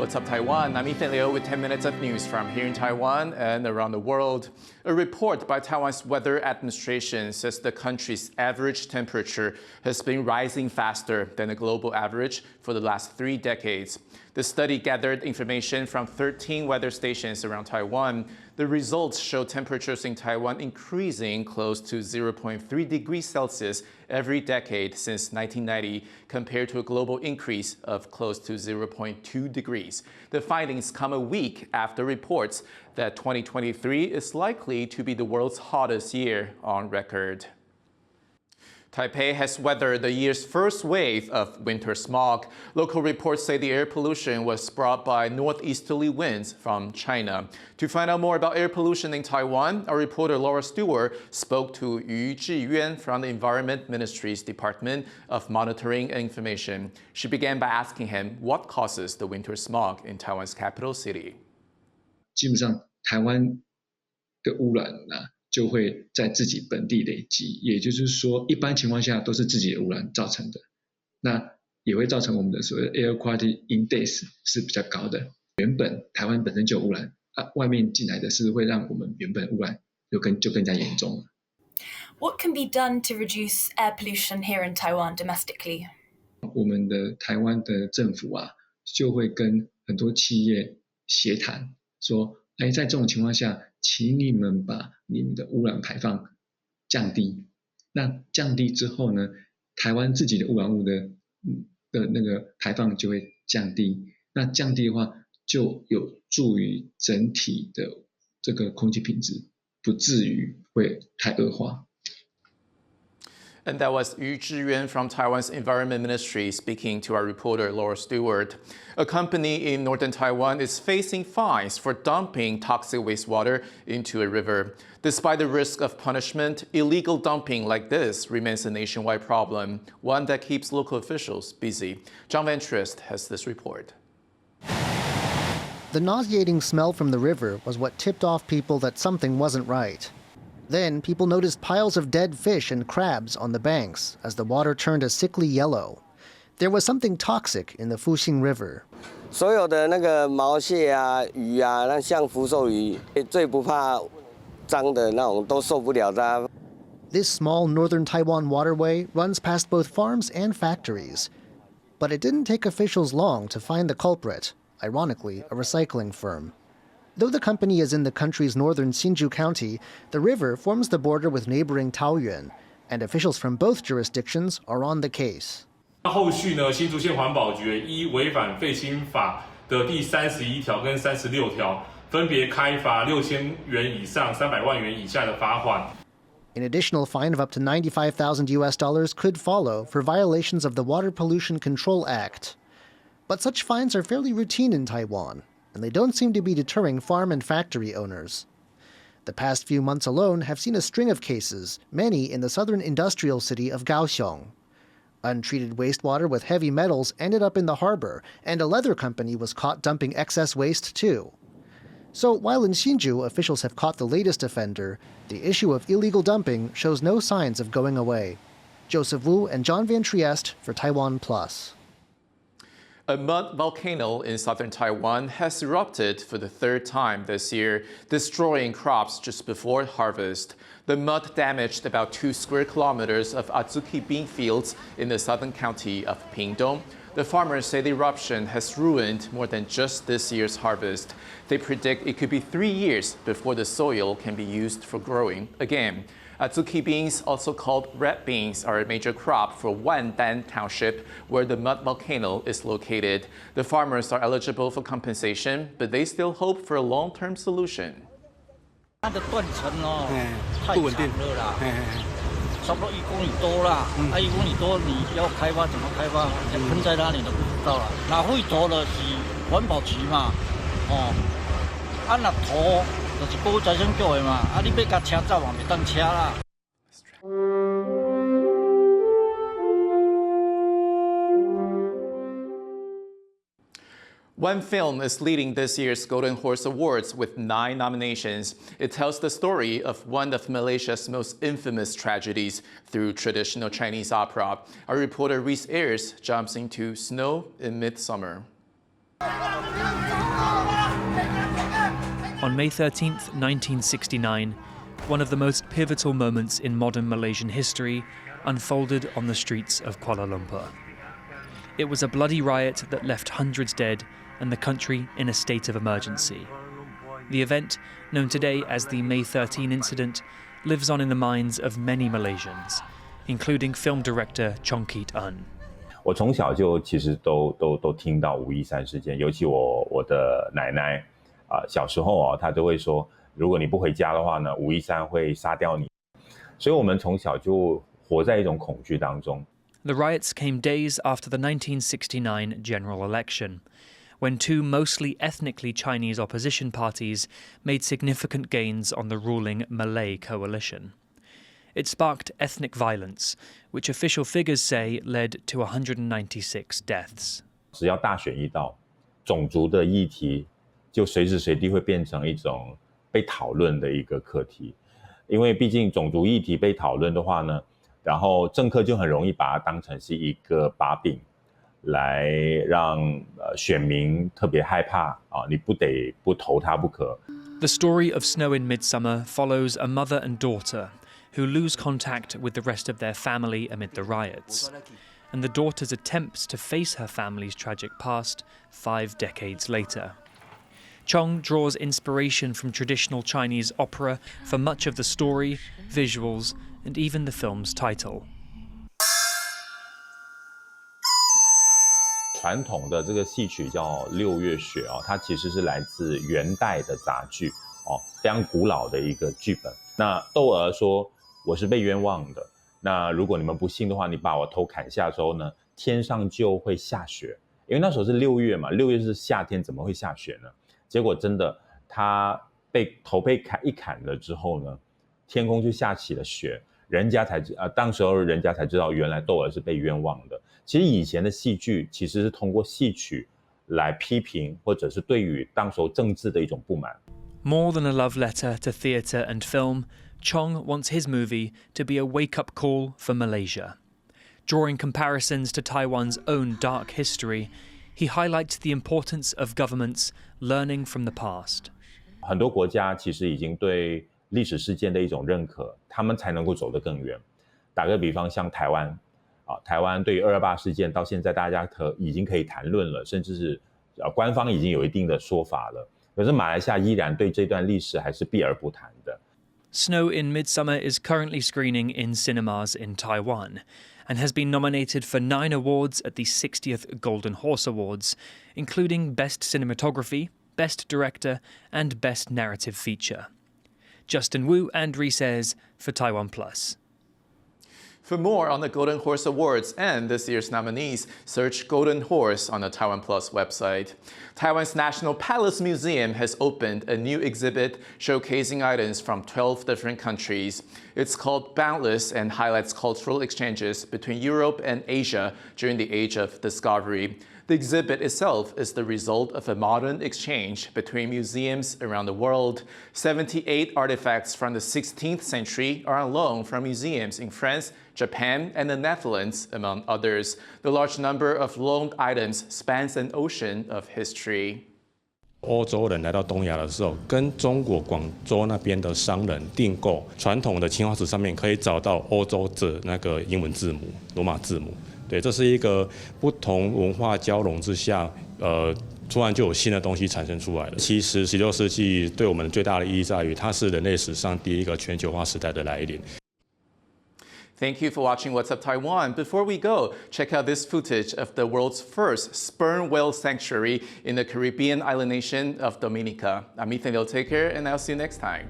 What's up, Taiwan? I'm Ethan Liu with 10 minutes of news from here in Taiwan and around the world. A report by Taiwan's Weather Administration says the country's average temperature has been rising faster than the global average for the last 3 decades. The study gathered information from 13 weather stations around Taiwan. The results show temperatures in Taiwan increasing close to 0.3 degrees Celsius every decade since 1990, compared to a global increase of close to 0.2 degrees. The findings come a week after reports that 2023 is likely to be the world's hottest year on record. Taipei has weathered the year's first wave of winter smog. Local reports say the air pollution was brought by northeasterly winds from China. To find out more about air pollution in Taiwan, our reporter Laura Stewart spoke to Yu Zhiyuan from the Environment Ministry's Department of Monitoring and Information. She began by asking him what causes the winter smog in Taiwan's capital city. 基本上，台湾的污染就会在自己本地累积，也就是说，一般情况下都是自己的污染造成的，那也会造成我们的所谓的 air quality index 是比较高的。原本台湾本身就有污染，外面进来的是会让我们原本污染就更加严重了。What can be done to reduce air pollution here in Taiwan domestically? 我们的台湾的政府就会跟很多企业协谈，说，在这种情况下，请你们把你们的污染排放降低。那降低之后呢，台湾自己的污染物的那个排放就会降低。那降低的话，就有助于整体的这个空气品质，不至于会太恶化。And that was Yu Zhiyuan from Taiwan's Environment Ministry speaking to our reporter Laura Stewart. A company in northern Taiwan is facing fines for dumping toxic wastewater into a river. Despite the risk of punishment, illegal dumping like this remains a nationwide problem, one that keeps local officials busy. John Van Trist has this report. The nauseating smell from the river was what tipped off people that something wasn't right. Then, people noticed piles of dead fish and crabs on the banks as the water turned a sickly yellow. There was something toxic in the Fuxing River. 所有的那个毛蟹鱼那像福寿鱼，最不怕脏的那种都受不了的。This small northern Taiwan waterway runs past both farms and factories. But it didn't take officials long to find the culprit, ironically, a recycling firm. Though the company is in the country's northern Hsinchu County, the river forms the border with neighboring Taoyuan, and officials from both jurisdictions are on the case. 后续呢，新竹县环保局依违反废氢法的第31条跟36条，分别开罚6000元以上300万元以下的罚款。An additional fine of up to $95,000 could follow for violations of the Water Pollution Control Act. But such fines are fairly routine in Taiwan, and they don't seem to be deterring farm and factory owners. The past few months alone have seen a string of cases, many in the southern industrial city of Kaohsiung. Untreated wastewater with heavy metals ended up in the harbor, and a leather company was caught dumping excess waste too. So while in Hsinchu officials have caught the latest offender, the issue of illegal dumping shows no signs of going away. Joseph Wu and John Van Trieste for TaiwanPlus. A mud volcano in southern Taiwan has erupted for the 3rd time this year, destroying crops just before harvest. The mud damaged about 2 square kilometers of azuki bean fields in the southern county of Pingdong. The farmers say the eruption has ruined more than just this year's harvest. They predict it could be 3 years before the soil can be used for growing again. Azuki beans, also called red beans, are a major crop for Wandan Township, where the mud volcano is located. The farmers are eligible for compensation, but they still hope for a long-term solution. 它的断层太长了啦，差不多1公里多啦。1公里多，你要开发怎么开发？喷在哪里都不知道啦。那会拖的是环保局嘛，那拖。 就是保财生局的嘛，你要甲车走嘛，袂当车啦。One film is leading this year's Golden Horse Awards with 9 nominations. It tells the story of one of Malaysia's most infamous tragedies through traditional Chinese opera. Our reporter Reese Ayers jumps into Snow in Midsummer. On May 13th, 1969, one of the most pivotal moments in modern Malaysian history unfolded on the streets of Kuala Lumpur. It was a bloody riot that left hundreds dead and the country in a state of emergency. The event, known today as the May 13 incident, lives on in the minds of many Malaysians, including film director Chong Keat-un. 我从小就其实都听到513事件，尤其我的奶奶小时候她都会说，如果你不回家的话呢，513会杀掉你。所以我们从小就活在一种恐惧当中。The riots came days after the 1969 general election, when two mostly ethnically Chinese opposition parties made significant gains on the ruling Malay coalition. It sparked ethnic violence, which official figures say led to 196 deaths. 只要大选一到，种族的议题就随时随地会变成一种被讨论的一个课题，因为毕竟种族议题被讨论的话呢，然后政客就很容易把它当成是一个把柄，来让选民特别害怕你不得不投他不可。The story of Snow in Midsummer follows a mother and daughter who lose contact with the rest of their family amid the riots, and the daughter's attempts to face her family's tragic past 5 decades later. Chong draws inspiration from traditional Chinese opera for much of the story, visuals, and even the film's title. 传统的这个戏曲叫《六月雪》它其实是来自元代的杂剧非常古老的一个剧本。那窦娥说我是被冤枉的，那如果你们不信的话，你把我头砍下之后呢，天上就会下雪。因为那时候是6月嘛，6月是夏天，怎么会下雪呢？结果真的，他头被砍了之后呢，天空就下起了雪，当时候人家才知道原来窦娥是被冤枉的。其实以前的戏剧其实是通过戏曲来批评或者是对于当时候政治的一种不满。More than a love letter to theatre and film, Chong wants his movie to be a wake-up call for Malaysia. Drawing comparisons to Taiwan's own dark history, he highlights the importance of governments learning from the past. 很多国家其实已经对历史事件的一种认可，他们才能够走得更远。打个比方，像台湾台湾对于228事件到现在大家已经可以谈论了，甚至是官方已经有一定的说法了。可是马来西亚依然对这段历史还是避而不谈的。Snow in Midsummer is currently screening in cinemas in Taiwan and has been nominated for 9 awards at the 60th Golden Horse Awards, including Best Cinematography, Best Director, and Best Narrative Feature. Justin Wu and Says for TaiwanPlus. For more on the Golden Horse Awards and this year's nominees, search Golden Horse on the TaiwanPlus website. Taiwan's National Palace Museum has opened a new exhibit showcasing items from 12 different countries. It's called Boundless and highlights cultural exchanges between Europe and Asia during the Age of Discovery. The exhibit itself is the result of a modern exchange between museums around the world. 78 artifacts from the 16th century are on loan from museums in France, Japan, and the Netherlands, among others. The large number of loaned items spans an ocean of history. 欧洲人来到东亚的时候，跟中国广州那边的商人订购传统的青花瓷上面可以找到欧洲的那个英文字母、罗马字母。对，这是一个不同文化交融之下，突然就有新的东西产生出来了。其实16世纪对我们最大的意义在于，它是人类史上第一个全球化时代的来临。Thank you for watching What's Up Taiwan. Before we go, check out this footage of the world's first sperm whale sanctuary in the Caribbean island nation of Dominica. I'm Ethan. Take care, and I'll see you next time.